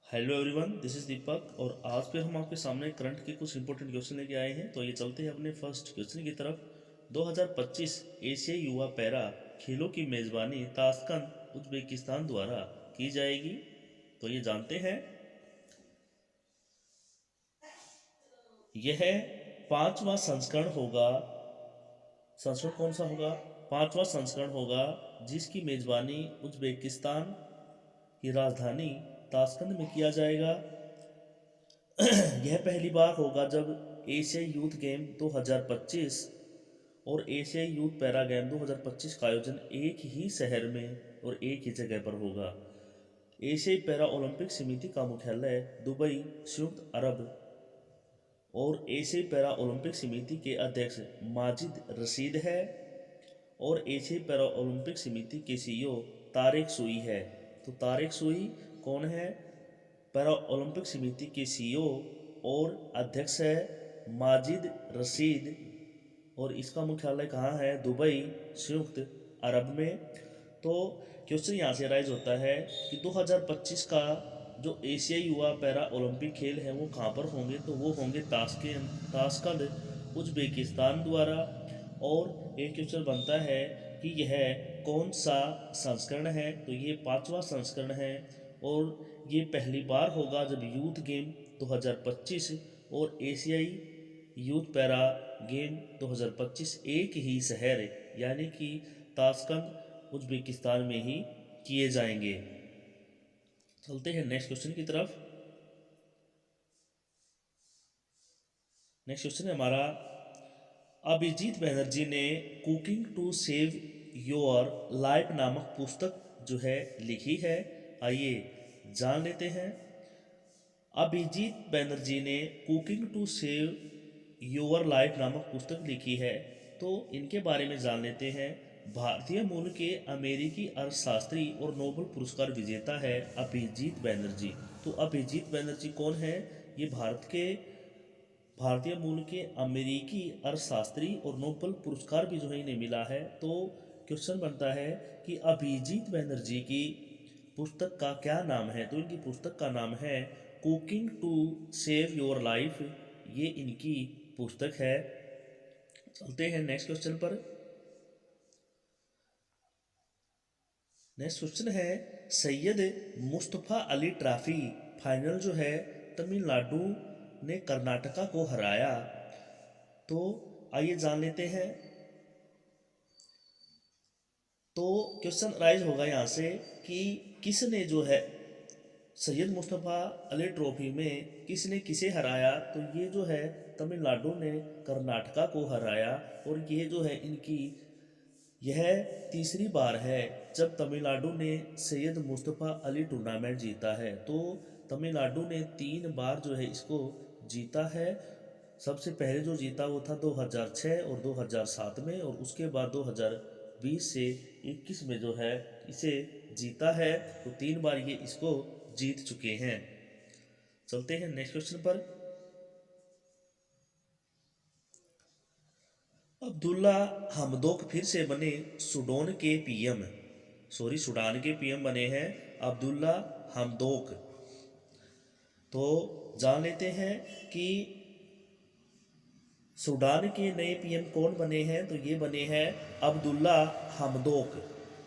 Hello everyone, this is दीपक और आज फिर हम आपके सामने करंट के कुछ इंपॉर्टेंट क्वेश्चन लेके आए हैं। तो ये चलते हैं अपने फर्स्ट क्वेश्चन की तरफ। 2025 एशियाई युवा पैरा खेलों की मेज़बानी ताशकंद उज्बेकिस्तान द्वारा की जाएगी। तो ये जानते हैं। यह पांचवा संस्करण होगा। संस्करण कौन सा होगा? पांचवा संस्करण होगा जिसकी मेज़बानी उज्बेकिस्तान की राजधानी ताशकंद में किया जाएगा। यह पहली बार होगा जब एशियाई यूथ गेम 2025 और एशियाई यूथ पैरा गेम 2025 का आयोजन एक ही शहर में और एक ही जगह पर होगा। एशियाई पैरा ओलंपिक समिति का मुख्यालय दुबई, संयुक्त अरब और एशियाई पैरा ओलंपिक समिति के अध्यक्ष माजिद रशीद है और एशियाई पैरा ओलंपिक समिति के सीईओ तारिक सुई है। तो तारिक सुई कौन है? पैरा ओलंपिक समिति के सीईओ और अध्यक्ष है माजिद रशीद और इसका मुख्यालय कहाँ है? दुबई, संयुक्त अरब में। तो क्वेश्चन यहाँ से राइज होता है कि 2025 का जो एशियाई युवा पैरा ओलंपिक खेल है वो कहाँ पर होंगे? तो वो होंगे ताशकंद उज्बेकिस्तान द्वारा। और एक क्वेश्चन बनता है कि यह कौन सा संस्करण है? तो ये पांचवा संस्करण है और ये पहली बार होगा जब यूथ गेम 2025 और एशियाई यूथ पैरा गेम 2025 एक ही शहर यानी कि ताशकंद उज्बेकिस्तान में ही किए जाएंगे। चलते हैं नेक्स्ट क्वेश्चन की तरफ। नेक्स्ट क्वेश्चन है हमारा, अभिजीत बैनर्जी ने cooking to save your life नामक पुस्तक जो है लिखी है। आइए जान लेते हैं। अभिजीत बैनर्जी ने cooking to save your life नामक पुस्तक लिखी है। तो इनके बारे में जान लेते हैं। भारतीय मूल के अमेरिकी अर्थशास्त्री और नोबेल पुरस्कार विजेता है अभिजीत बैनर्जी। तो अभिजीत बैनर्जी कौन है? ये भारतीय मूल के अमेरिकी अर्थशास्त्री और नोबेल पुरस्कार भी जो है इन्हें मिला है। तो क्वेश्चन बनता है कि अभिजीत बैनर्जी की पुस्तक का क्या नाम है? तो इनकी पुस्तक का नाम है cooking to save your life. ये इनकी पुस्तक है। चलते हैं नेक्स्ट क्वेश्चन पर। नेक्स्ट क्वेश्चन है, सैयद मुस्तफ़ा अली ट्रॉफी फाइनल जो है तमिलनाडु ने कर्नाटका को हराया। तो आइए जान लेते हैं। तो क्वेश्चन राइज होगा यहाँ से कि किसने जो है सैयद मुस्तफ़ा अली ट्रॉफी में किसने किसे हराया? तो ये जो है तमिलनाडु ने कर्नाटका को हराया और ये जो है इनकी यह तीसरी बार है जब तमिलनाडु ने सैयद मुस्तफ़ा अली टूर्नामेंट जीता है। तो तमिलनाडु ने 3 बार जो है इसको जीता है। सबसे पहले जो जीता वो था 2006 और 2007 में और उसके बाद 2020 से 21 में जो है इसे जीता है। तो 3 बार ये इसको जीत चुके हैं। चलते हैं नेक्स्ट क्वेश्चन पर। अब्दुल्ला हमदोक फिर से बने सूडान के पीएम बने हैं अब्दुल्ला हमदोक। तो जान लेते हैं कि सूडान के नए पीएम कौन बने हैं? तो ये बने हैं अब्दुल्ला हमदोक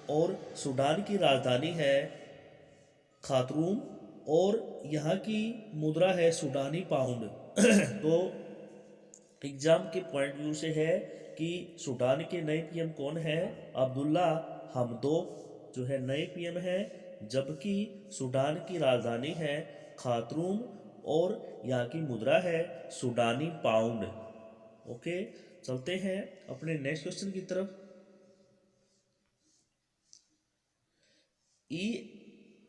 और सूडान की राजधानी है खार्तूम और यहाँ की मुद्रा है सूडानी पाउंड। तो एग्जाम के पॉइंट व्यू से है कि सूडान के नए पीएम कौन है? अब्दुल्ला हमदोक जो है नए पीएम है, जबकि सूडान की राजधानी है खार्तूम और यहाँ की मुद्रा है सूडानी पाउंड। ओके, चलते हैं अपने नेक्स्ट क्वेश्चन की तरफ।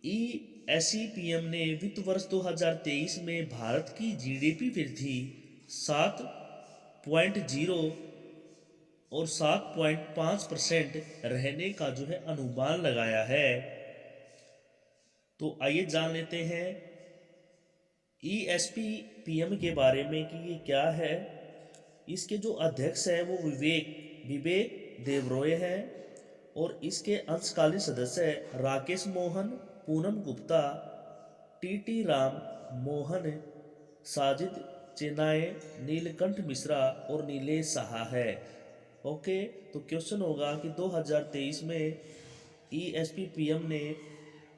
ESEPM ने वित्त वर्ष 2023 में भारत की जीडीपी वृद्धि 7.0 और 7.5% रहने का जो है अनुमान लगाया है। तो आइए जान लेते हैं ESPM के बारे में कि ये क्या है। इसके जो अध्यक्ष है वो विवेक देबरॉय हैं और इसके अंशकालीन सदस्य राकेश मोहन, पूनम गुप्ता टी राम मोहन, साजिद चेनाए, नीलकंठ मिश्रा और नीलेश साहा है। ओके, तो क्वेश्चन होगा कि 2023 में ESPPM ने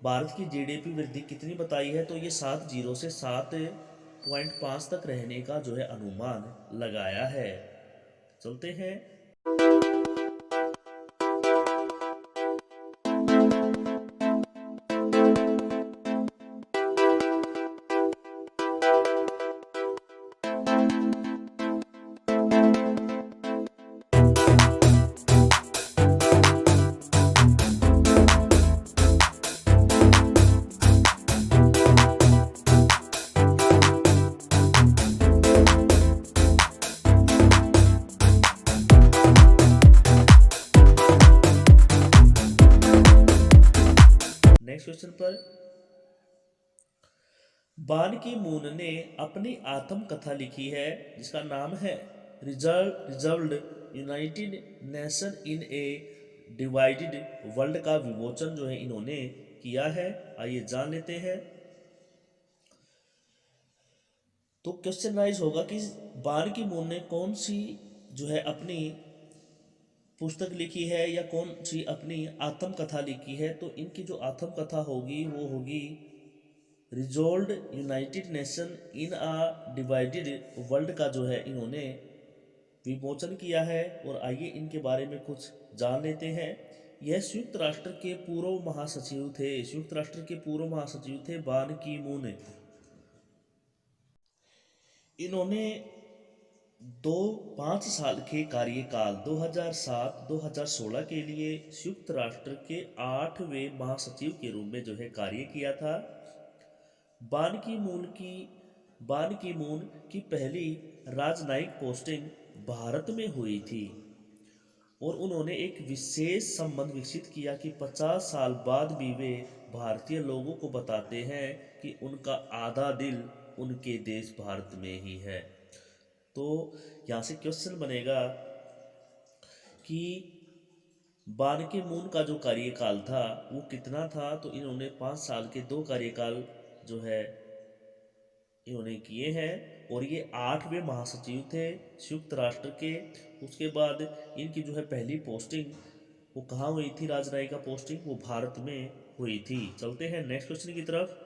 भारत की जीडीपी वृद्धि कितनी बताई है, तो ये 7 से 7.5 तक रहने का जो है अनुमान लगाया है। चलते हैं नेक्स्ट क्वेश्चन पर। बान की मून ने अपनी आत्मकथा लिखी है जिसका नाम है रिजर्व्ड यूनाइटेड नेशन इन ए डिवाइडेड वर्ल्ड का विमोचन जो है इन्होंने किया है। आइए जान लेते हैं। तो क्वेश्चन राइज होगा कि बान की मून ने कौन सी जो है अपनी पुस्तक लिखी है या कौन सी अपनी आत्मकथा लिखी है, तो इनकी जो आत्मकथा होगी वो होगी resolved United Nation in a divided world का जो है इन्होंने विमोचन किया है। और आइए इनके बारे में कुछ जान लेते हैं। यह संयुक्त राष्ट्र के पूर्व महासचिव थे। संयुक्त राष्ट्र के पूर्व महासचिव थे बान की मून। इन्होंने 5 साल के कार्यकाल 2007-2016 के लिए संयुक्त राष्ट्र के 8वें महासचिव के रूप में जो है कार्य किया था। बान की मून की पहली राजनयिक पोस्टिंग भारत में हुई थी और उन्होंने एक विशेष संबंध विकसित किया कि 50 साल बाद भी वे भारतीय लोगों को बताते हैं कि उनका आधा दिल उनके देश भारत में ही है। तो यहाँ से क्वेश्चन बनेगा कि बान की मून का जो कार्यकाल था वो कितना था, तो इन्होंने 5 साल के 2 कार्यकाल जो है इन्होंने किए हैं और ये 8वें महासचिव थे संयुक्त राष्ट्र के। उसके बाद इनकी जो है पहली पोस्टिंग वो कहाँ हुई थी, राजनयिका पोस्टिंग वो भारत में हुई थी। चलते हैं नेक्स्ट क्वेश्चन की तरफ।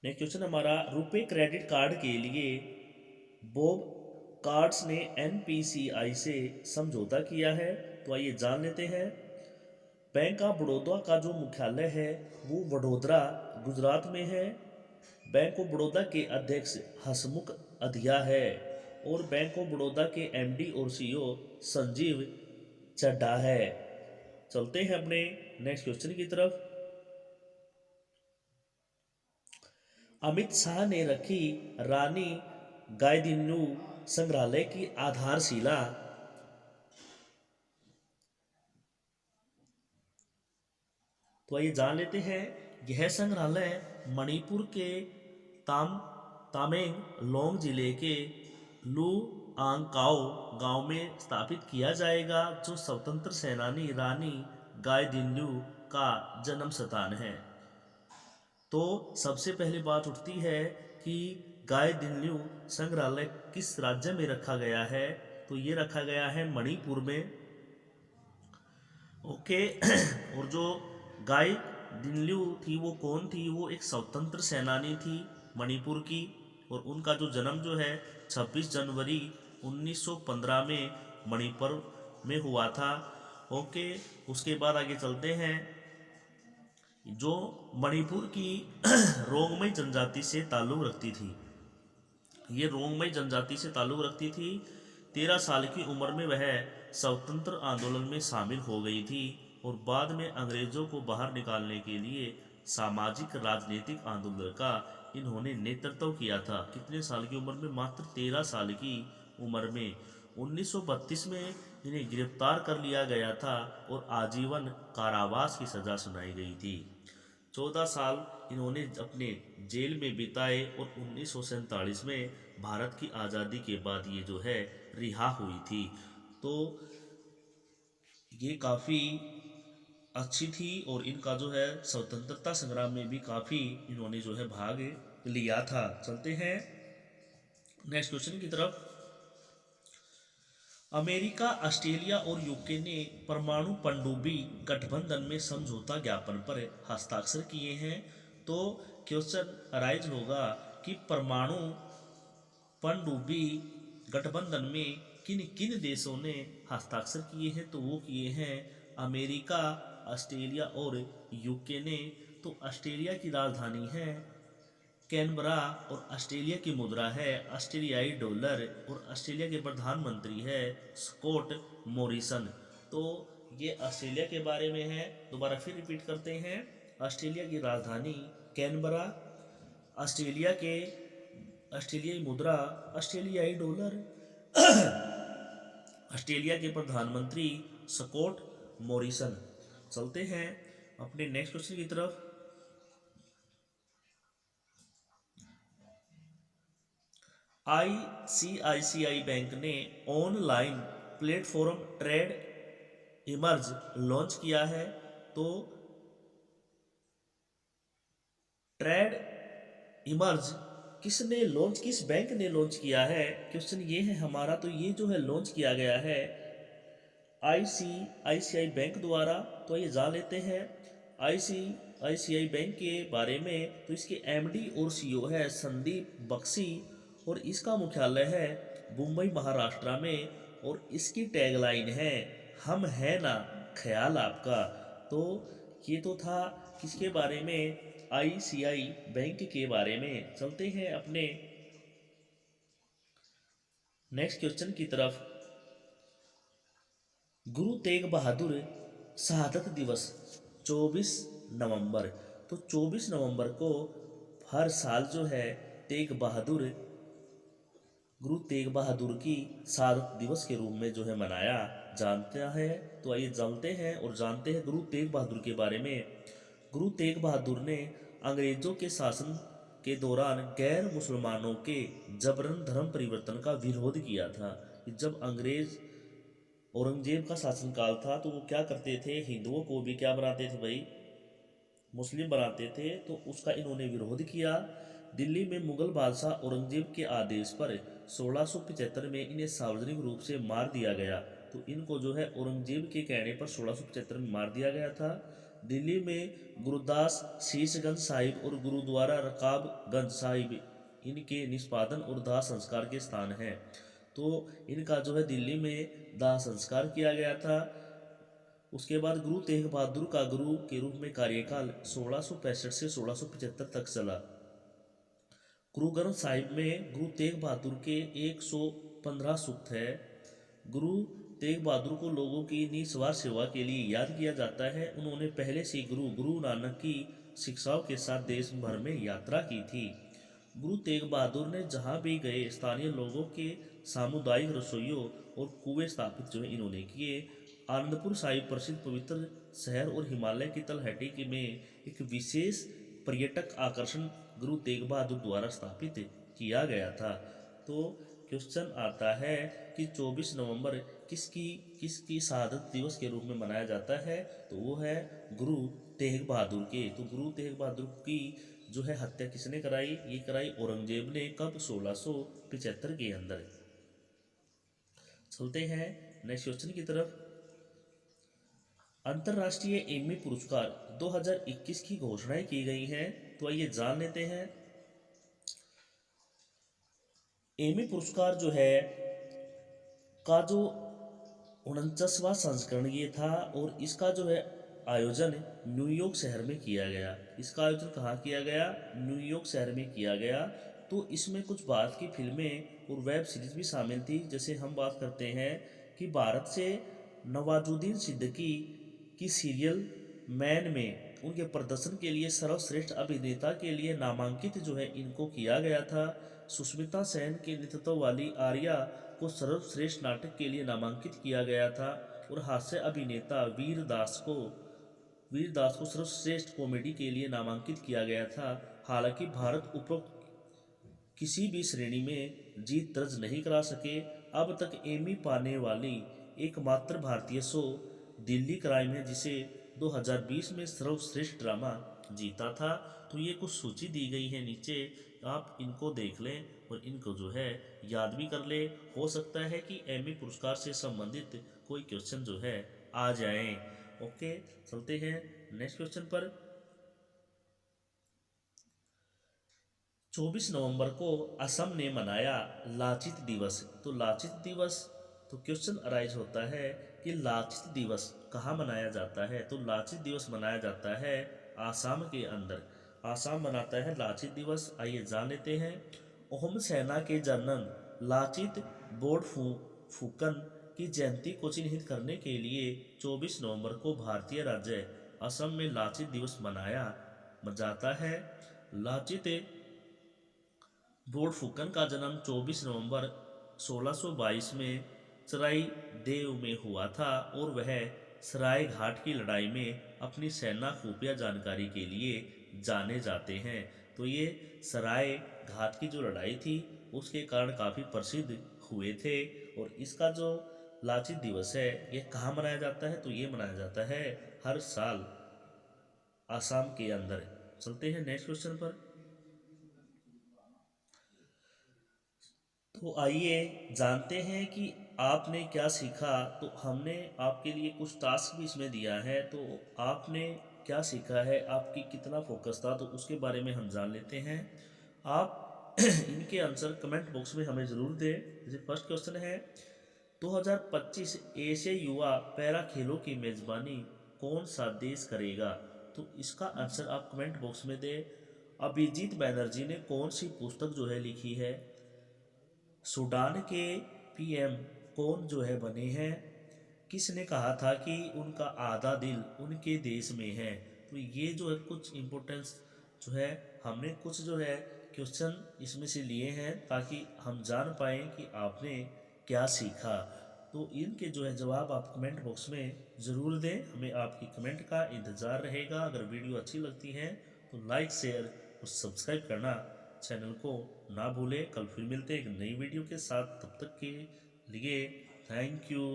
नेक्स्ट क्वेश्चन हमारा, रुपए क्रेडिट कार्ड के लिए बॉब कार्ड्स ने NPCI से समझौता किया है। तो आइए जान लेते हैं। बैंक ऑफ बड़ौदा का जो मुख्यालय है वो वडोदरा गुजरात में है। बैंक ऑफ बड़ौदा के अध्यक्ष हसमुख अधिया है और बैंक ऑफ बड़ौदा के MD और CEO संजीव चड्ढा है। चलते हैं अपने नेक्स्ट क्वेश्चन की तरफ। अमित शाह ने रखी रानी गाइदिन्यू संग्रहालय की आधारशिला। तो आइए जान लेते हैं। यह संग्रहालय मणिपुर के तामेंग लोंग जिले के लू आंगकाओ गांव में स्थापित किया जाएगा, जो स्वतंत्र सेनानी रानी गाइदिन्यू का जन्म स्थान है। तो सबसे पहली बात उठती है कि गाइदिन्यू संग्रहालय किस राज्य में रखा गया है, तो ये रखा गया है मणिपुर में। ओके और जो गाइदिन्यू थी वो कौन थी, वो एक स्वतंत्र सेनानी थी मणिपुर की और उनका जो जन्म जो है 26 जनवरी 1915 में मणिपुर में हुआ था। ओके, उसके बाद आगे चलते हैं। जो मणिपुर की रोंगमई जनजाति से ताल्लुक़ रखती थी, ये रोंगमई जनजाति से ताल्लुक़ रखती थी। 13 साल की उम्र में वह स्वतंत्र आंदोलन में शामिल हो गई थी और बाद में अंग्रेजों को बाहर निकालने के लिए सामाजिक राजनीतिक आंदोलन का इन्होंने नेतृत्व किया था। कितने साल की उम्र में, मात्र 13 साल की उम्र में। 1932 में इन्हें गिरफ्तार कर लिया गया था और आजीवन कारावास की सज़ा सुनाई गई थी। 14 साल इन्होंने अपने जेल में बिताए और 1947 में भारत की आज़ादी के बाद ये जो है रिहा हुई थी। तो ये काफ़ी अच्छी थी और इनका जो है स्वतंत्रता संग्राम में भी काफ़ी इन्होंने जो है भाग लिया था। चलते हैं नेक्स्ट क्वेश्चन की तरफ। अमेरिका, ऑस्ट्रेलिया और यूके ने परमाणु पनडुब्बी गठबंधन में समझौता ज्ञापन पर हस्ताक्षर किए हैं। तो क्वेश्चन अराइज होगा कि परमाणु पनडुब्बी गठबंधन में किन किन देशों ने हस्ताक्षर किए हैं, तो वो किए हैं अमेरिका, ऑस्ट्रेलिया और यूके ने। तो ऑस्ट्रेलिया की राजधानी है कैनबरा और ऑस्ट्रेलिया की मुद्रा है ऑस्ट्रेलियाई डॉलर और ऑस्ट्रेलिया के प्रधानमंत्री है स्कॉट मॉरिसन। तो ये ऑस्ट्रेलिया के बारे में है। दोबारा फिर रिपीट करते हैं। ऑस्ट्रेलिया की राजधानी कैनबरा, ऑस्ट्रेलिया के ऑस्ट्रेलियाई मुद्रा ऑस्ट्रेलियाई डॉलर, ऑस्ट्रेलिया के प्रधानमंत्री स्कॉट मॉरिसन। चलते हैं अपने नेक्स्ट क्वेश्चन की तरफ। आईसीआईसीआई बैंक ने online platform trade emerge launch किया है। तो ट्रेड इमर्ज किस बैंक ने लॉन्च किया है, क्वेश्चन ये है हमारा। तो ये जो है लॉन्च किया गया है आईसीआईसीआई बैंक द्वारा। तो ये जान लेते हैं आईसीआईसीआई बैंक के बारे में। तो इसके एमडी और सीईओ है संदीप बख्शी और इसका मुख्यालय है मुंबई महाराष्ट्र में। और इसकी टैगलाइन है हम है ना ख्याल आपका। तो ये तो था किसके बारे में, आईसीआई बैंक के बारे में। चलते हैं अपने नेक्स्ट क्वेश्चन की तरफ। गुरु तेग बहादुर शहादत दिवस 24 नवंबर। तो 24 नवंबर को हर साल जो है गुरु तेग बहादुर की शहादत दिवस के रूप में जो है मनाया जानता है। तो आइए जानते हैं और जानते हैं गुरु तेग बहादुर के बारे में। गुरु तेग बहादुर ने अंग्रेजों के शासन के दौरान गैर मुसलमानों के जबरन धर्म परिवर्तन का विरोध किया था। जब अंग्रेज औरंगजेब का शासनकाल था तो वो क्या करते थे, हिंदुओं को भी क्या बनाते थे भाई, मुस्लिम बनाते थे। तो उसका इन्होंने विरोध किया। दिल्ली में मुगल बादशाह औरंगजेब के आदेश पर 1675 में इन्हें सार्वजनिक रूप से मार दिया गया। तो इनको जो है औरंगजेब के कहने पर 1675 में मार दिया गया था। दिल्ली में गुरुदास शीशगंज साहिब और गुरुद्वारा रकाबगंज साहिब इनके निष्पादन और दाह संस्कार के स्थान हैं। तो इनका जो है दिल्ली में दाह संस्कार किया गया था। उसके बाद गुरु तेग बहादुर का गुरु के रूप में कार्यकाल 1665 से 1675 तक चला। गुरु ग्रंथ साहिब में गुरु तेग बहादुर के 115 सूक्त है। गुरु तेग बहादुर को लोगों की निस्वार्थ सेवा के लिए याद किया जाता है। उन्होंने पहले से गुरु नानक की शिक्षाओं के साथ देश भर में यात्रा की थी। गुरु तेग बहादुर ने जहाँ भी गए स्थानीय लोगों के सामुदायिक रसोइयों और कुएं स्थापित जो है इन्होंने किए। आनंदपुर साहिब प्रसिद्ध पवित्र शहर और हिमालय की तलहटी में एक विशेष पर्यटक आकर्षण गुरु तेग बहादुर द्वारा स्थापित किया गया था। तो क्वेश्चन आता है कि 24 नवंबर किसकी शहादत दिवस के रूप में मनाया जाता है, तो वो है गुरु तेग बहादुर के। तो गुरु तेग बहादुर की जो है हत्या किसने कराई, ये कराई औरंगजेब ने। कब, 1675 के अंदर। चलते हैं नेक्स्ट क्वेश्चन की तरफ। अंतर्राष्ट्रीय एमी पुरस्कार 2021 की घोषणाएं की गई हैं। तो आइए जान लेते हैं। एमी पुरस्कार जो है का जो 49वां संस्करण ये था और इसका जो है आयोजन न्यूयॉर्क शहर में किया गया। इसका आयोजन कहाँ किया गया, न्यूयॉर्क शहर में किया गया। तो इसमें कुछ भारत की फिल्में और वेब सीरीज भी शामिल थी। जैसे हम बात करते हैं कि भारत से नवाजुद्दीन सिद्दीकी की सीरियल मैन में उनके प्रदर्शन के लिए सर्वश्रेष्ठ अभिनेता के लिए नामांकित जो है इनको किया गया था। सुष्मिता सेन के नेतृत्व वाली आर्या को सर्वश्रेष्ठ नाटक के लिए नामांकित किया गया था। और हास्य अभिनेता वीर दास को सर्वश्रेष्ठ कॉमेडी के लिए नामांकित किया गया था। हालांकि भारत उपरोक्त किसी भी श्रेणी में जीत दर्ज नहीं करा सके। अब तक एमी पाने वाली एकमात्र भारतीय शो दिल्ली क्राइम है, जिसे 2020 में सर्वश्रेष्ठ ड्रामा जीता था। तो ये कुछ सूची दी गई है नीचे, आप इनको देख लें और इनको जो है याद भी कर ले। हो सकता है कि एमी पुरस्कार से संबंधित कोई क्वेश्चन जो है आ जाए। ओके, चलते हैं नेक्स्ट क्वेश्चन पर। 24 नवंबर को असम ने मनाया लाचित दिवस। तो लाचित दिवस, तो क्वेश्चन अराइज होता है कि लाचित दिवस कहाँ मनाया जाता है। तो लाचित दिवस मनाया जाता है आसाम के अंदर। आसाम मनाता है लाचित दिवस। आइए जान लेते हैं। अहोम सेना के जनरल लाचित बोरफुकन की जयंती को चिन्हित करने के लिए 24 नवंबर को भारतीय राज्य असम में लाचित दिवस मनाया जाता है। लाचित बोरफुकन का जन्म 24 नवंबर 1622 में सराय देव में हुआ था और वह सराय घाट की लड़ाई में अपनी सेना खुफिया जानकारी के लिए जाने जाते हैं। तो ये सराय घाट की जो लड़ाई थी उसके कारण काफ़ी प्रसिद्ध हुए थे। और इसका जो लाचित दिवस है ये कहाँ मनाया जाता है। तो ये मनाया जाता है हर साल आसाम के अंदर। चलते हैं नेक्स्ट क्वेश्चन पर। तो आइए जानते हैं कि आपने क्या सीखा। तो हमने आपके लिए कुछ टास्क भी इसमें दिया है। तो आपने क्या सीखा है, आपकी कितना फोकस था, तो उसके बारे में हम जान लेते हैं। आप इनके आंसर कमेंट बॉक्स में हमें ज़रूर दें। जैसे फर्स्ट क्वेश्चन है 2025 एशियाई युवा पैरा खेलों की मेज़बानी कौन सा देश करेगा। तो इसका आंसर आप कमेंट बॉक्स में दें। अभिजीत बैनर्जी ने कौन सी पुस्तक जो है लिखी है। सूडान के पीएम कौन जो है बने हैं। किसने कहा था कि उनका आधा दिल उनके देश में है। तो ये जो है कुछ इम्पोर्टेंस जो है हमने कुछ जो है क्वेश्चन इसमें से लिए हैं ताकि हम जान पाएँ कि आपने क्या सीखा। तो इनके जो है जवाब आप कमेंट बॉक्स में ज़रूर दें। हमें आपकी कमेंट का इंतज़ार रहेगा। अगर वीडियो अच्छी लगती है तो लाइक शेयर और सब्सक्राइब करना चैनल को ना भूलें। कल फिर मिलते हैं एक नई वीडियो के साथ। तब तक के लिए थैंक यू।